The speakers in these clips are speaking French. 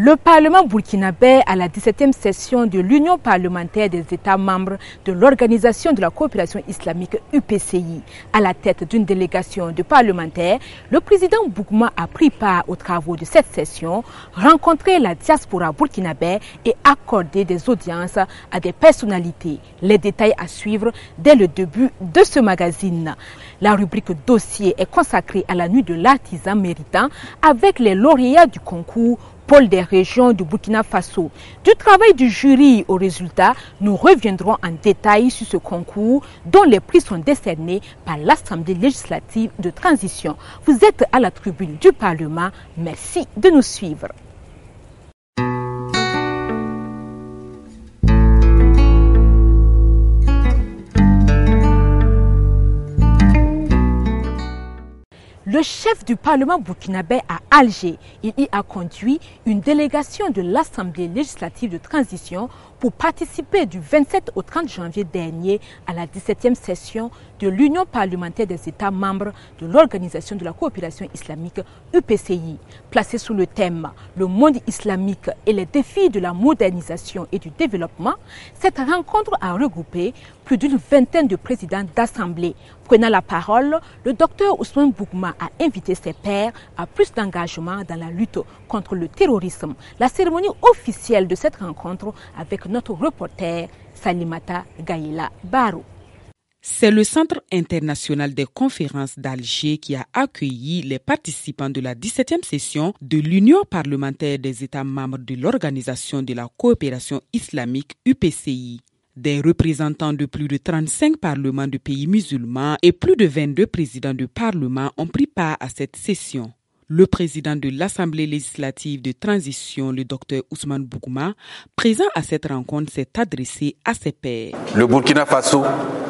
Le Parlement burkinabé à la 17e session de l'Union parlementaire des États membres de l'Organisation de la coopération islamique UPCI. À la tête d'une délégation de parlementaires, le président Bougouma a pris part aux travaux de cette session, rencontré la diaspora burkinabé et accordé des audiences à des personnalités. Les détails à suivre dès le début de ce magazine. La rubrique dossier est consacrée à la nuit de l'artisan méritant avec les lauréats du concours Pôle des régions du Burkina Faso. Du travail du jury au résultat, nous reviendrons en détail sur ce concours dont les prix sont décernés par l'Assemblée législative de transition. Vous êtes à la tribune du Parlement. Merci de nous suivre. Le chef du Parlement burkinabé à Alger, il y a conduit une délégation de l'Assemblée législative de transition pour participer du 27 au 30 janvier dernier à la 17e session de l'Union parlementaire des États membres de l'Organisation de la coopération islamique UPCI. Placée sous le thème « Le monde islamique et les défis de la modernisation et du développement », cette rencontre a regroupé plus d'une vingtaine de présidents d'assemblée. Prenant la parole, le docteur Ousmane Bougouma a invité ses pairs à plus d'engagement dans la lutte contre le terrorisme. La cérémonie officielle de cette rencontre avec notre reporter Salimata Gaïla Barou. C'est le Centre international des conférences d'Alger qui a accueilli les participants de la 17e session de l'Union parlementaire des États membres de l'Organisation de la coopération islamique UPCI. Des représentants de plus de 35 parlements de pays musulmans et plus de 22 présidents de parlement ont pris part à cette session. Le président de l'Assemblée législative de transition, le docteur Ousmane Bougouma, présent à cette rencontre, s'est adressé à ses pairs. Le Burkina Faso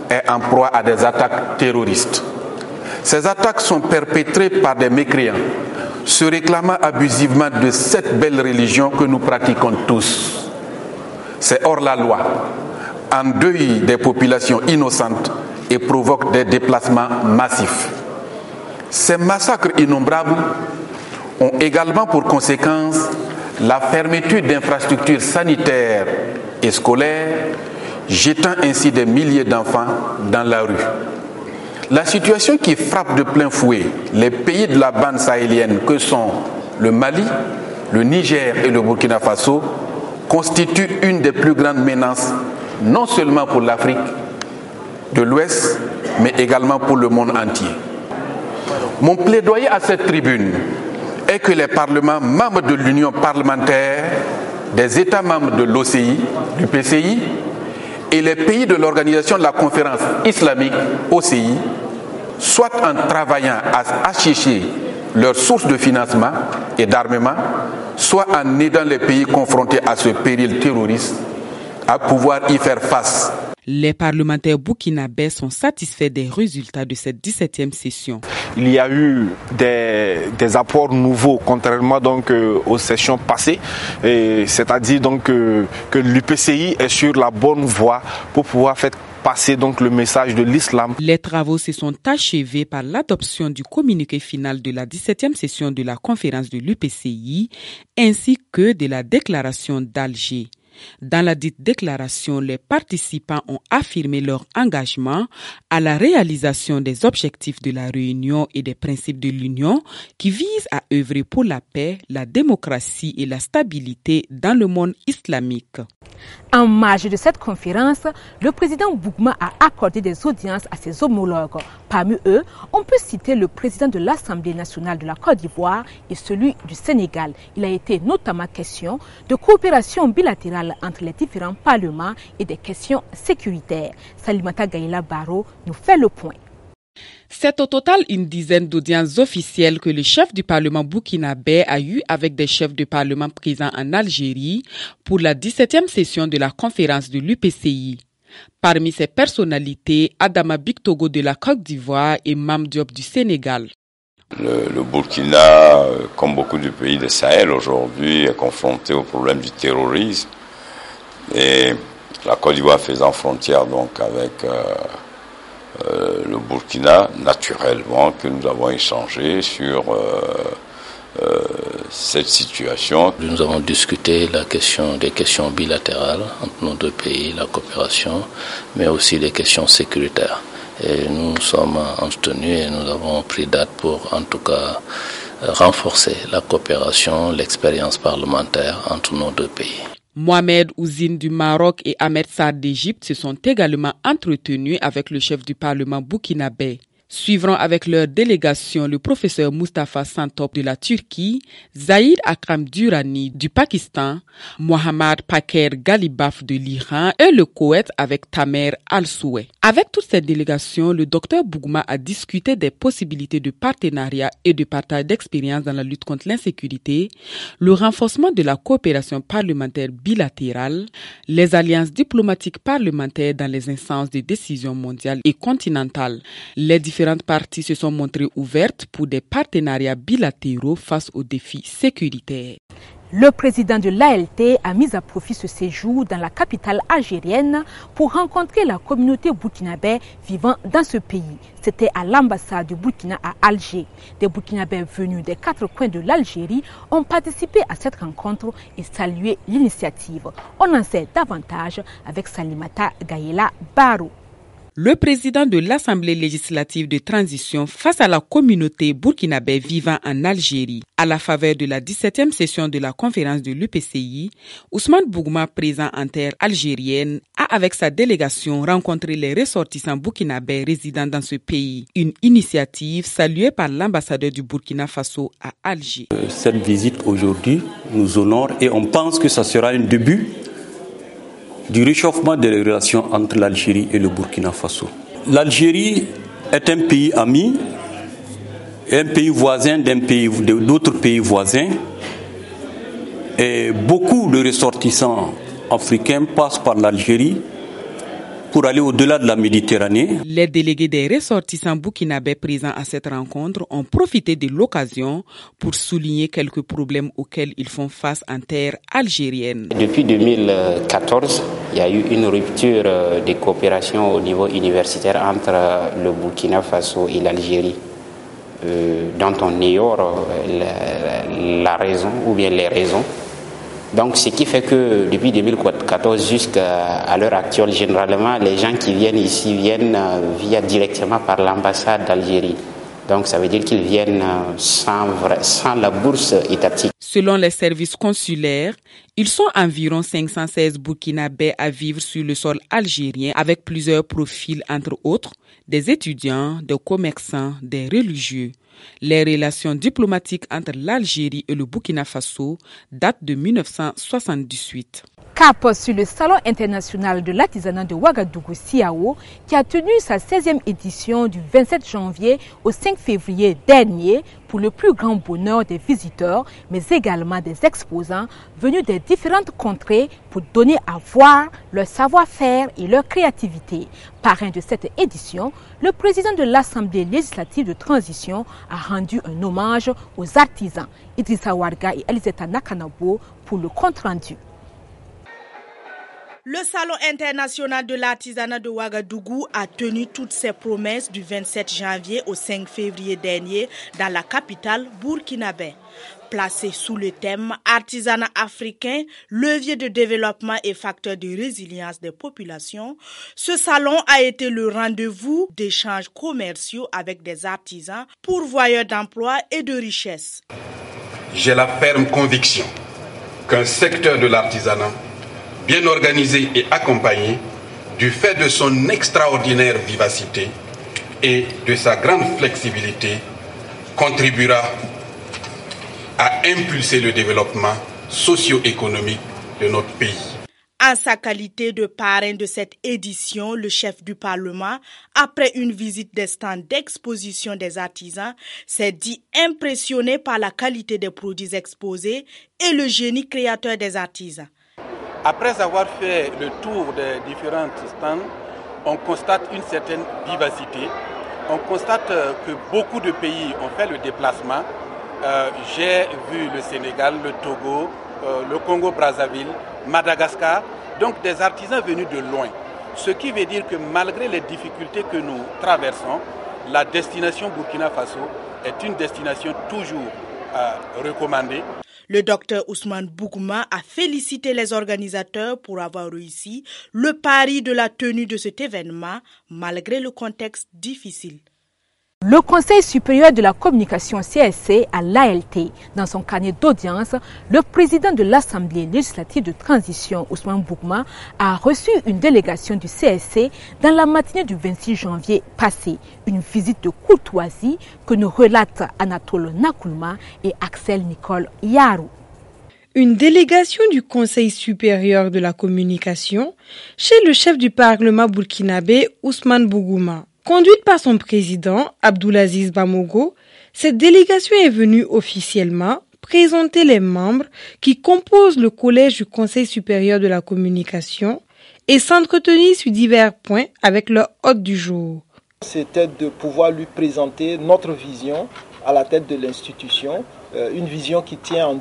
est en proie à des attaques terroristes. Ces attaques sont perpétrées par des mécréants, se réclamant abusivement de cette belle religion que nous pratiquons tous. C'est hors la loi, endeuille des populations innocentes et provoque des déplacements massifs. Ces massacres innombrables ont également pour conséquence la fermeture d'infrastructures sanitaires et scolaires, jetant ainsi des milliers d'enfants dans la rue. La situation qui frappe de plein fouet les pays de la bande sahélienne que sont le Mali, le Niger et le Burkina Faso constitue une des plus grandes menaces non seulement pour l'Afrique de l'Ouest, mais également pour le monde entier. Mon plaidoyer à cette tribune est que les parlements membres de l'Union parlementaire, des États membres de l'OCI, du PCI, et les pays de l'Organisation de la conférence islamique, OCI, soit en travaillant à acheter leurs sources de financement et d'armement, soit en aidant les pays confrontés à ce péril terroriste à pouvoir y faire face. Les parlementaires burkinabés sont satisfaits des résultats de cette 17e session. Il y a eu des apports nouveaux, contrairement donc aux sessions passées, c'est-à-dire donc que l'UPCI est sur la bonne voie pour pouvoir faire passer donc le message de l'islam. Les travaux se sont achevés par l'adoption du communiqué final de la 17e session de la conférence de l'UPCI ainsi que de la déclaration d'Alger. Dans la dite déclaration, les participants ont affirmé leur engagement à la réalisation des objectifs de la réunion et des principes de l'Union qui visent à œuvrer pour la paix, la démocratie et la stabilité dans le monde islamique. En marge de cette conférence, le président Bougouma a accordé des audiences à ses homologues. Parmi eux, on peut citer le président de l'Assemblée nationale de la Côte d'Ivoire et celui du Sénégal. Il a été notamment question de coopération bilatérale entre les différents parlements et des questions sécuritaires. Salimata Gaïla Barou nous fait le point. C'est au total une dizaine d'audiences officielles que le chef du Parlement burkinabé a eu avec des chefs de parlement présents en Algérie pour la 17e session de la conférence de l'UPCI. Parmi ces personnalités, Adama Bictogo de la Côte d'Ivoire et Mam Diop du Sénégal. Le Burkina, comme beaucoup de pays de Sahel aujourd'hui, est confronté au problème du terrorisme. Et la Côte d'Ivoire faisant frontière donc avec le Burkina, naturellement que nous avons échangé sur cette situation. Nous avons discuté des questions bilatérales entre nos deux pays, la coopération, mais aussi des questions sécuritaires. Et nous sommes entretenus et nous avons pris date pour, en tout cas, renforcer la coopération, l'expérience parlementaire entre nos deux pays. Mohamed Ouzine du Maroc et Ahmed Saad d'Égypte se sont également entretenus avec le chef du Parlement burkinabé. Suivront avec leur délégation le professeur Mustafa Santop de la Turquie, Zaïd Akram Durrani du Pakistan, Mohammad Paker Galibaf de l'Iran et le Koweït avec Tamer Al-Soueh. Avec toute cette délégation, le docteur Bougouma a discuté des possibilités de partenariat et de partage d'expériences dans la lutte contre l'insécurité, le renforcement de la coopération parlementaire bilatérale, les alliances diplomatiques parlementaires dans les instances de décision mondiales et continentales. Les différentes parties se sont montrées ouvertes pour des partenariats bilatéraux face aux défis sécuritaires. Le président de l'ALT a mis à profit ce séjour dans la capitale algérienne pour rencontrer la communauté burkinabé vivant dans ce pays. C'était à l'ambassade du Burkina à Alger. Des Burkinabés venus des 4 coins de l'Algérie ont participé à cette rencontre et salué l'initiative. On en sait davantage avec Salimata Gaïla Barou. Le président de l'Assemblée législative de transition face à la communauté burkinabé vivant en Algérie, à la faveur de la 17e session de la conférence de l'UPCI, Ousmane Bougouma, présent en terre algérienne, a avec sa délégation rencontré les ressortissants burkinabés résidant dans ce pays. Une initiative saluée par l'ambassadeur du Burkina Faso à Alger. Cette visite aujourd'hui nous honore et on pense que ça sera un début du réchauffement des relations entre l'Algérie et le Burkina Faso. L'Algérie est un pays ami, un pays voisin d'autres pays voisins. Et beaucoup de ressortissants africains passent par l'Algérie pour aller au-delà de la Méditerranée. Les délégués des ressortissants burkinabés présents à cette rencontre ont profité de l'occasion pour souligner quelques problèmes auxquels ils font face en terre algérienne. Depuis 2014, il y a eu une rupture de coopération au niveau universitaire entre le Burkina Faso et l'Algérie, dont on ignore la raison ou bien les raisons. Donc, ce qui fait que depuis 2014 jusqu'à l'heure actuelle, généralement, les gens qui viennent ici viennent directement par l'ambassade d'Algérie. Donc, ça veut dire qu'ils viennent sans la bourse étatique. Selon les services consulaires, ils sont environ 516 Burkinabés à vivre sur le sol algérien avec plusieurs profils, entre autres, des étudiants, des commerçants, des religieux. Les relations diplomatiques entre l'Algérie et le Burkina Faso datent de 1978. Cap sur le Salon international de l'artisanat de Ouagadougou Siao, qui a tenu sa 16e édition du 27 janvier au 5 février dernier pour le plus grand bonheur des visiteurs, mais également des exposants venus des différentes contrées pour donner à voir leur savoir-faire et leur créativité. Parrain de cette édition, le président de l'Assemblée législative de transition a rendu un hommage aux artisans, Idrissa Warga et Eliseta Nakanabo, pour le compte-rendu. Le Salon international de l'artisanat de Ouagadougou a tenu toutes ses promesses du 27 janvier au 5 février dernier dans la capitale burkinabé. Placé sous le thème « Artisanat africain, levier de développement et facteur de résilience des populations », ce salon a été le rendez-vous d'échanges commerciaux avec des artisans, pourvoyeurs d'emplois et de richesses. J'ai la ferme conviction qu'un secteur de l'artisanat bien organisé et accompagné, du fait de son extraordinaire vivacité et de sa grande flexibilité, contribuera à impulser le développement socio-économique de notre pays. En sa qualité de parrain de cette édition, le chef du Parlement, après une visite des stands d'exposition des artisans, s'est dit impressionné par la qualité des produits exposés et le génie créateur des artisans. Après avoir fait le tour des différents stands, on constate une certaine vivacité. On constate que beaucoup de pays ont fait le déplacement. J'ai vu le Sénégal, le Togo, le Congo-Brazzaville, Madagascar, donc des artisans venus de loin. Ce qui veut dire que malgré les difficultés que nous traversons, la destination Burkina Faso est une destination toujours recommandé. Le docteur Ousmane Bougouma a félicité les organisateurs pour avoir réussi le pari de la tenue de cet événement malgré le contexte difficile. Le Conseil supérieur de la communication CSC à l'ALT, dans son carnet d'audience, le président de l'Assemblée législative de transition, Ousmane Bougouma, a reçu une délégation du CSC dans la matinée du 26 janvier passé. Une visite de courtoisie que nous relatent Anatole Nakoulma et Axel Nicole Yarou. Une délégation du Conseil supérieur de la communication chez le chef du Parlement burkinabé, Ousmane Bougouma. Conduite par son président, Abdoulaziz Bamogo, cette délégation est venue officiellement présenter les membres qui composent le collège du Conseil supérieur de la communication et s'entretenir sur divers points avec leur hôte du jour. C'était de pouvoir lui présenter notre vision à la tête de l'institution, une vision qui tient en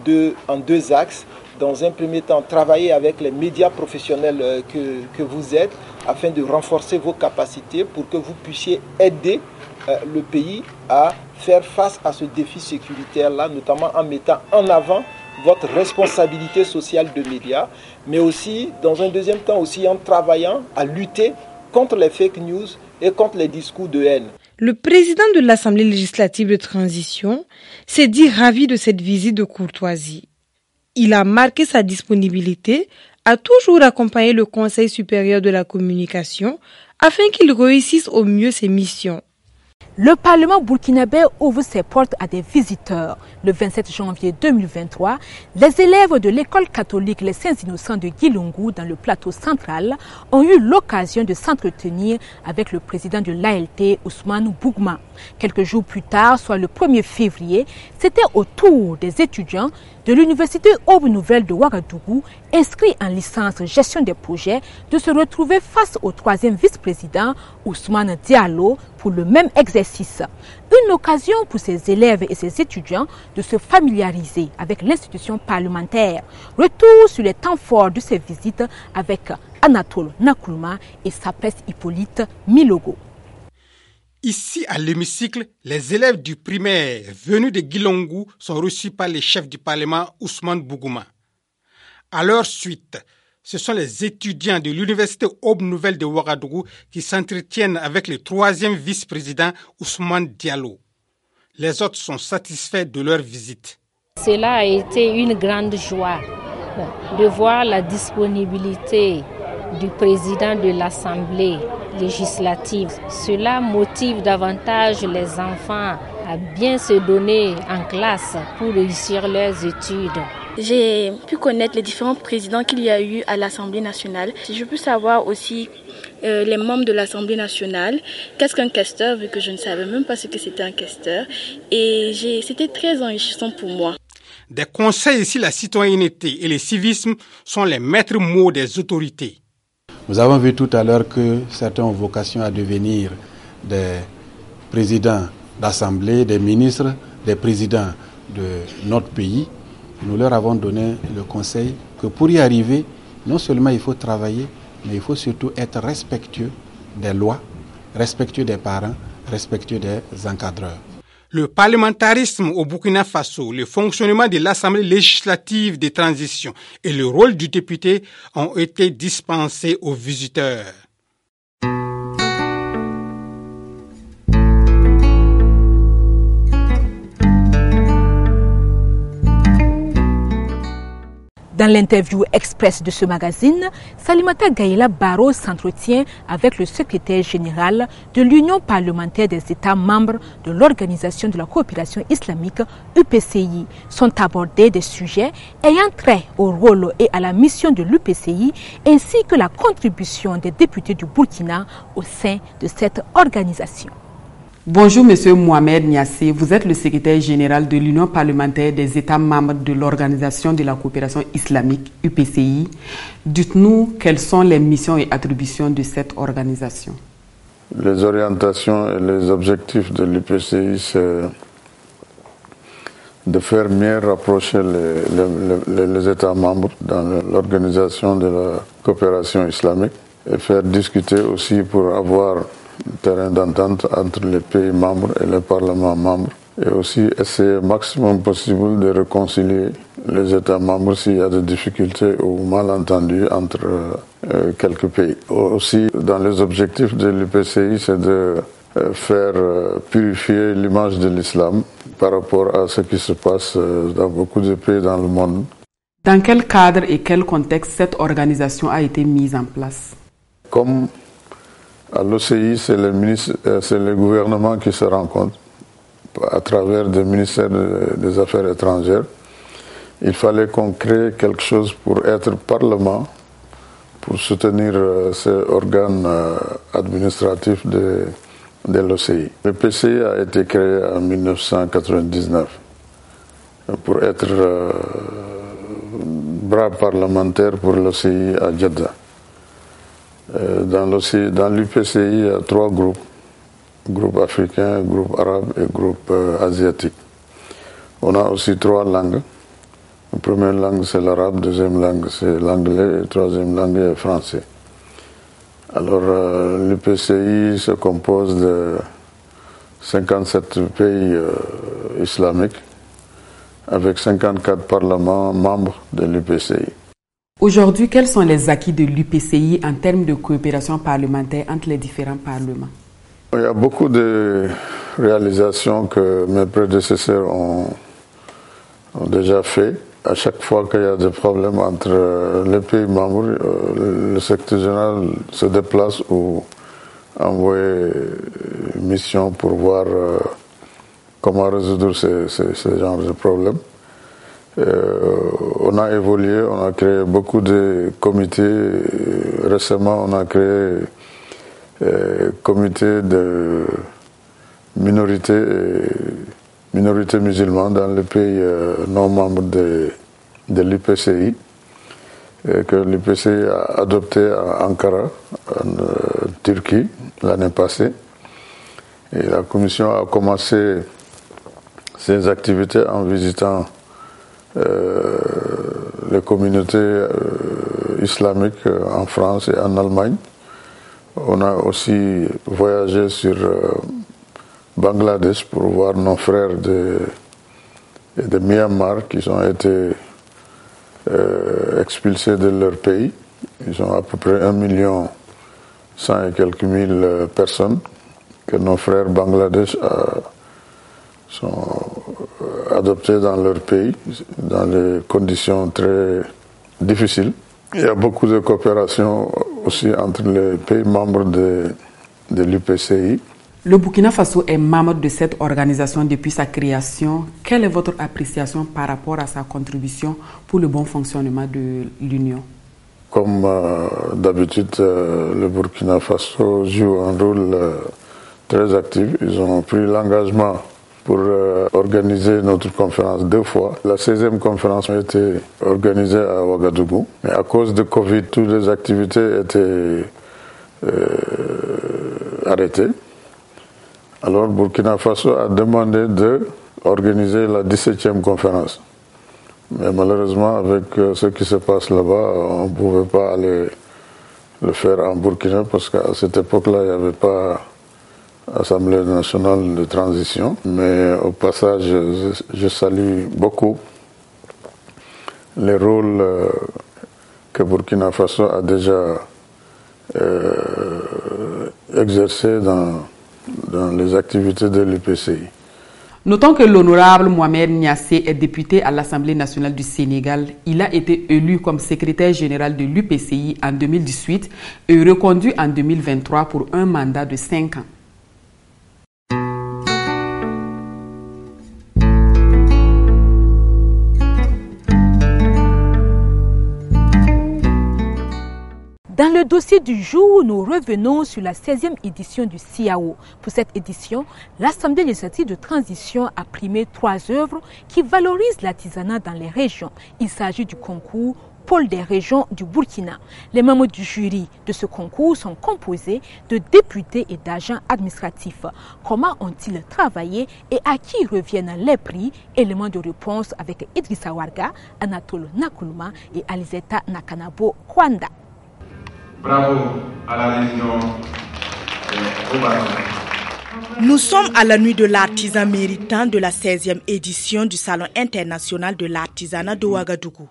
deux axes. Dans un premier temps, travailler avec les médias professionnels que vous êtes afin de renforcer vos capacités pour que vous puissiez aider le pays à faire face à ce défi sécuritaire-là, notamment en mettant en avant votre responsabilité sociale de médias, mais aussi, dans un deuxième temps, aussi en travaillant à lutter contre les fake news et contre les discours de haine. Le président de l'Assemblée législative de transition s'est dit ravi de cette visite de courtoisie. Il a marqué sa disponibilité à toujours accompagner le Conseil supérieur de la communication afin qu'il réussisse au mieux ses missions. Le Parlement burkinabé ouvre ses portes à des visiteurs. Le 27 janvier 2023, les élèves de l'école catholique Les Saints Innocents de Guilungu dans le plateau central ont eu l'occasion de s'entretenir avec le président de l'ALT, Ousmane Bougouma. Quelques jours plus tard, soit le 1er février, c'était au tour des étudiants de l'Université Aube Nouvelle de Ouagadougou, inscrits en licence gestion des projets, de se retrouver face au troisième vice-président, Ousmane Diallo, pour le même exercice. Une occasion pour ces élèves et ces étudiants de se familiariser avec l'institution parlementaire. Retour sur les temps forts de ces visites avec Anatole Nakoulma et sa presse Hippolyte Milogo. Ici, à l'hémicycle, les élèves du primaire venus de Guilungu sont reçus par les chefs du Parlement Ousmane Bougouma. À leur suite, ce sont les étudiants de l'Université Aube Nouvelle de Ouagadougou qui s'entretiennent avec le troisième vice-président Ousmane Diallo. Les autres sont satisfaits de leur visite. Cela a été une grande joie de voir la disponibilité du président de l'Assemblée législative. Cela motive davantage les enfants à bien se donner en classe pour réussir leurs études. J'ai pu connaître les différents présidents qu'il y a eu à l'Assemblée nationale. Je peux savoir aussi les membres de l'Assemblée nationale, qu'est-ce qu'un questeur, vu que je ne savais même pas ce que c'était un questeur. Et c'était très enrichissant pour moi. Des conseils ici, la citoyenneté et le civisme sont les maîtres mots des autorités. Nous avons vu tout à l'heure que certains ont vocation à devenir des présidents d'assemblée, des ministres, des présidents de notre pays. Nous leur avons donné le conseil que pour y arriver, non seulement il faut travailler, mais il faut surtout être respectueux des lois, respectueux des parents, respectueux des encadreurs. Le parlementarisme au Burkina Faso, le fonctionnement de l'Assemblée législative de transition et le rôle du député ont été dispensés aux visiteurs. Dans l'interview express de ce magazine, Salimata Gaïla Baro s'entretient avec le secrétaire général de l'Union parlementaire des États membres de l'Organisation de la coopération islamique UPCI. Sont abordés des sujets ayant trait au rôle et à la mission de l'UPCI ainsi que la contribution des députés du Burkina au sein de cette organisation. Bonjour Monsieur Mohamed Niassé, vous êtes le secrétaire général de l'Union parlementaire des États membres de l'Organisation de la coopération islamique UPCI. Dites-nous quelles sont les missions et attributions de cette organisation. Les orientations et les objectifs de l'UPCI, c'est de faire mieux rapprocher les États membres dans l'Organisation de la coopération islamique et faire discuter aussi pour avoir terrain d'entente entre les pays membres et les parlements membres et aussi essayer maximum possible de réconcilier les États membres s'il y a des difficultés ou malentendus entre quelques pays. Aussi, dans les objectifs de l'UPCI, c'est de faire purifier l'image de l'islam par rapport à ce qui se passe dans beaucoup de pays dans le monde. Dans quel cadre et quel contexte cette organisation a été mise en place? Comme à l'OCI, c'est le gouvernement qui se rencontre à travers des ministères des Affaires étrangères. Il fallait qu'on crée quelque chose pour être parlement, pour soutenir ces organes administratifs de l'OCI. Le PCI a été créé en 1999 pour être bras parlementaire pour l'OCI à Jeddah. Dans l'UPCI, il y a 3 groupes. Groupe africain, groupe arabe et groupe asiatique. On a aussi 3 langues. La première langue c'est l'arabe, deuxième langue c'est l'anglais et troisième langue est le français. Alors l'UPCI se compose de 57 pays islamiques avec 54 parlements membres de l'UPCI. Aujourd'hui, quels sont les acquis de l'UPCI en termes de coopération parlementaire entre les différents parlements? Il y a beaucoup de réalisations que mes prédécesseurs ont déjà fait. À chaque fois qu'il y a des problèmes entre les pays membres, le secrétaire général se déplace ou envoie une mission pour voir comment résoudre ce genre de problèmes. On a évolué, on a créé beaucoup de comités. Récemment, on a créé comité de minorités musulmanes dans les pays non membres de l'UPCI, que l'UPCI a adopté à Ankara, en Turquie, l'année passée. Et la commission a commencé ses activités en visitant les communautés islamiques en France et en Allemagne. On a aussi voyagé sur Bangladesh pour voir nos frères de Myanmar qui ont été expulsés de leur pays. Ils sont à peu près 1,1 million et quelques mille personnes que nos frères Bangladesh sont adoptés dans leur pays, dans des conditions très difficiles. Il y a beaucoup de coopération aussi entre les pays membres de l'UPCI. Le Burkina Faso est membre de cette organisation depuis sa création. Quelle est votre appréciation par rapport à sa contribution pour le bon fonctionnement de l'Union? Comme d'habitude, le Burkina Faso joue un rôle très actif. Ils ont pris l'engagement pour organiser notre conférence 2 fois. La 16e conférence a été organisée à Ouagadougou. Mais à cause de Covid, toutes les activités étaient arrêtées. Alors Burkina Faso a demandé d'organiser la 17e conférence. Mais malheureusement, avec ce qui se passe là-bas, on ne pouvait pas aller le faire en Burkina parce qu'à cette époque-là, il n'y avait pas Assemblée nationale de transition. Mais au passage, je salue beaucoup les rôles que Burkina Faso a déjà exercés dans les activités de l'UPCI. Notons que l'honorable Mohamed Niasse est député à l'Assemblée nationale du Sénégal. Il a été élu comme secrétaire général de l'UPCI en 2018 et reconduit en 2023 pour un mandat de 5 ans. Dans le dossier du jour, nous revenons sur la 16e édition du CIAO. Pour cette édition, l'Assemblée législative de transition a primé 3 œuvres qui valorisent l'artisanat dans les régions. Il s'agit du concours Pôle des régions du Burkina. Les membres du jury de ce concours sont composés de députés et d'agents administratifs. Comment ont-ils travaillé et à qui reviennent les prix? Éléments de réponse avec Idrissa Warga, Anatole Nakuluma et Alizeta Nakanabo Kwanda. Bravo à la région Obasan. Nous sommes à la nuit de l'artisan méritant de la 16e édition du Salon international de l'artisanat de Ouagadougou.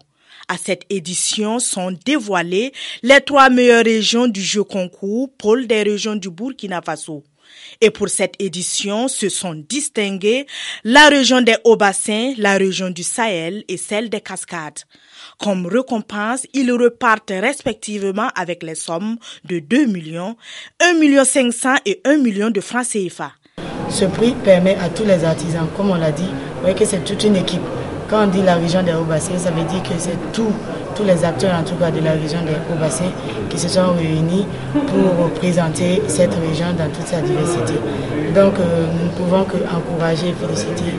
À cette édition sont dévoilées les 3 meilleures régions du jeu concours pôle des régions du Burkina Faso. Et pour cette édition, se sont distinguées la région des Hauts-Bassins, la région du Sahel et celle des Cascades. Comme récompense, ils repartent respectivement avec les sommes de 2 millions, 1 500 000 et 1 million de francs CFA. Ce prix permet à tous les artisans, comme on l'a dit, vous voyez que c'est toute une équipe. Quand on dit la région des Hauts-Bassins, ça veut dire que c'est tous les acteurs en tout cas de la région des Hauts-Bassins qui se sont réunis pour présenter cette région dans toute sa diversité. Donc nous ne pouvons qu'encourager et féliciter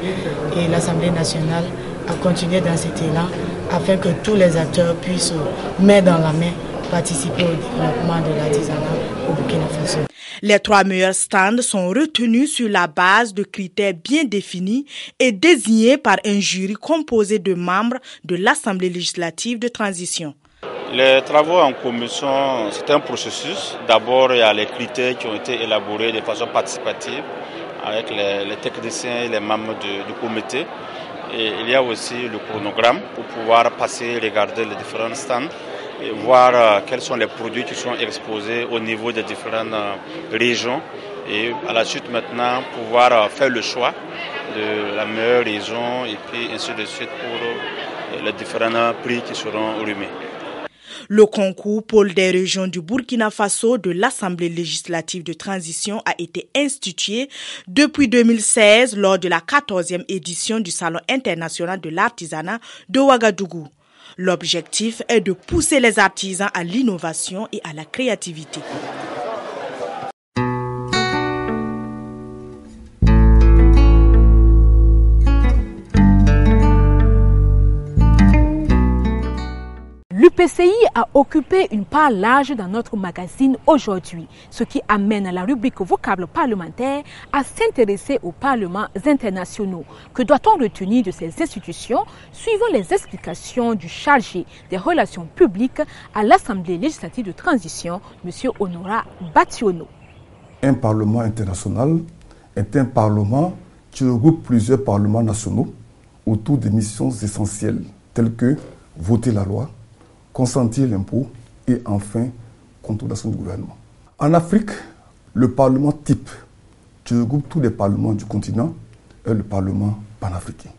et l'Assemblée nationale à continuer dans cet élan afin que tous les acteurs puissent, main dans la main, participer au développement de l'artisanat au Burkina Faso. Les 3 meilleurs stands sont retenus sur la base de critères bien définis et désignés par un jury composé de membres de l'Assemblée législative de transition. Les travaux en commission, c'est un processus. D'abord, il y a les critères qui ont été élaborés de façon participative avec les techniciens et les membres du comité. Et il y a aussi le chronogramme pour pouvoir passer, regarder les différents stands et voir quels sont les produits qui sont exposés au niveau des différentes régions et à la suite maintenant pouvoir faire le choix de la meilleure région et puis ainsi de suite pour les différents prix qui seront remis. Le concours pôle des régions du Burkina Faso de l'Assemblée législative de transition a été institué depuis 2016 lors de la 14e édition du Salon international de l'artisanat de Ouagadougou. L'objectif est de pousser les artisans à l'innovation et à la créativité. L'UPCI a occupé une part large dans notre magazine aujourd'hui, ce qui amène la rubrique vocable parlementaire à s'intéresser aux parlements internationaux. Que doit-on retenir de ces institutions suivant les explications du chargé des relations publiques à l'Assemblée législative de transition, M. Honora Bationo. Un parlement international est un parlement qui regroupe plusieurs parlements nationaux autour des missions essentielles telles que voter la loi, consentir l'impôt et enfin contrôler l'action du gouvernement. En Afrique, le parlement type qui regroupe tous les parlements du continent est le parlement panafricain.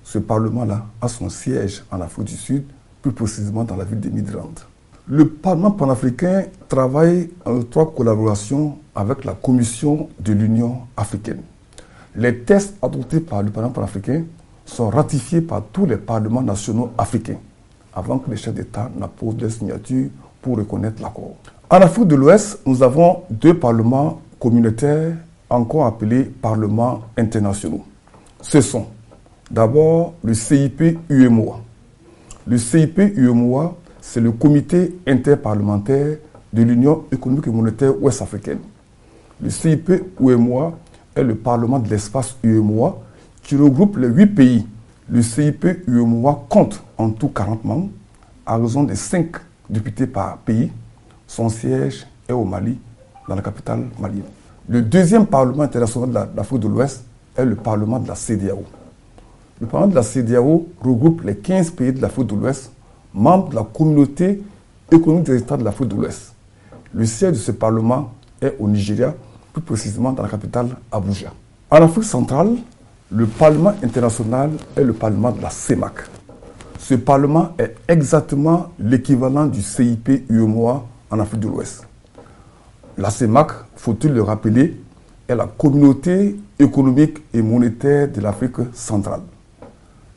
Ce parlement-là a son siège en Afrique du Sud, plus précisément dans la ville de Midrand. Le parlement panafricain travaille en étroite collaboration avec la Commission de l'Union africaine. Les textes adoptés par le parlement panafricain sont ratifiés par tous les parlements nationaux africains, avant que les chefs d'État n'apposent leur signature pour reconnaître l'accord. En Afrique de l'Ouest, nous avons 2 parlements communautaires, encore appelés parlements internationaux. Ce sont d'abord le CIP-UEMOA. Le CIP-UEMOA, c'est le comité interparlementaire de l'Union économique et monétaire ouest-africaine. Le CIP-UEMOA est le parlement de l'espace UEMOA qui regroupe les 8 pays. Le CIP-UEMOA compte en tout 40 membres, à raison de 5 députés par pays. Son siège est au Mali, dans la capitale malienne. Le deuxième parlement international de l'Afrique de l'Ouest est le parlement de la CEDEAO. Le parlement de la CEDEAO regroupe les 15 pays de l'Afrique de l'Ouest, membres de la communauté économique des États de l'Afrique de l'Ouest. Le siège de ce parlement est au Nigeria, plus précisément dans la capitale Abuja. En Afrique centrale, le Parlement international est le Parlement de la CEMAC. Ce Parlement est exactement l'équivalent du CIP-UEMOA en Afrique de l'Ouest. La CEMAC, faut-il le rappeler, est la communauté économique et monétaire de l'Afrique centrale.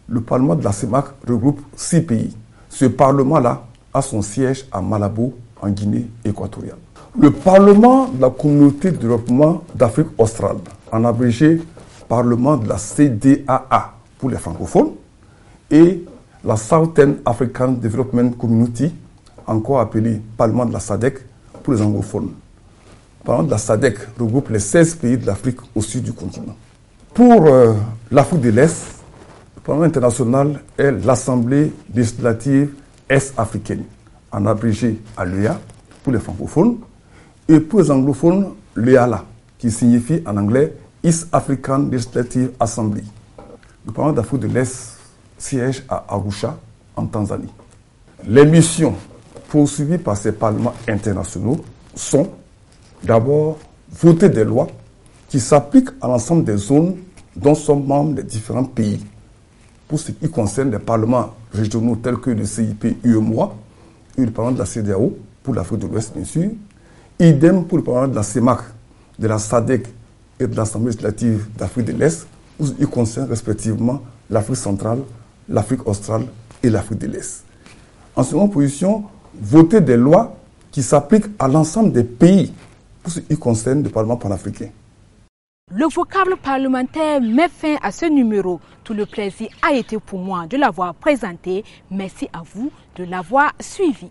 Le Parlement de la CEMAC regroupe 6 pays. Ce Parlement-là a son siège à Malabo, en Guinée équatoriale. Le Parlement de la communauté de développement d'Afrique australe, en abrégé Parlement de la CDAA pour les francophones et la Southern African Development Community, encore appelée Parlement de la SADC pour les anglophones. Le Parlement de la SADC regroupe les 16 pays de l'Afrique au sud du continent. Pour l'Afrique de l'Est, le Parlement international est l'Assemblée législative est-africaine, en abrégé ALEA pour les francophones, et pour les anglophones, l'EALA, qui signifie en anglais East African Legislative Assembly. Le Parlement d'Afrique de l'Est siège à Arusha, en Tanzanie. Les missions poursuivies par ces parlements internationaux sont d'abord voter des lois qui s'appliquent à l'ensemble des zones dont sont membres les différents pays. Pour ce qui concerne les parlements régionaux tels que le CIP-UEMOA et le Parlement de la CEDEAO, pour l'Afrique de l'Ouest bien sûr, idem pour le Parlement de la CEMAC, de la SADC et de l'Assemblée législative d'Afrique de l'Est, où il concerne respectivement l'Afrique centrale, l'Afrique australe et l'Afrique de l'Est. En seconde position, voter des lois qui s'appliquent à l'ensemble des pays, pour ce qui concerne le Parlement panafricain. Le vocable parlementaire met fin à ce numéro. Tout le plaisir a été pour moi de l'avoir présenté. Merci à vous de l'avoir suivi.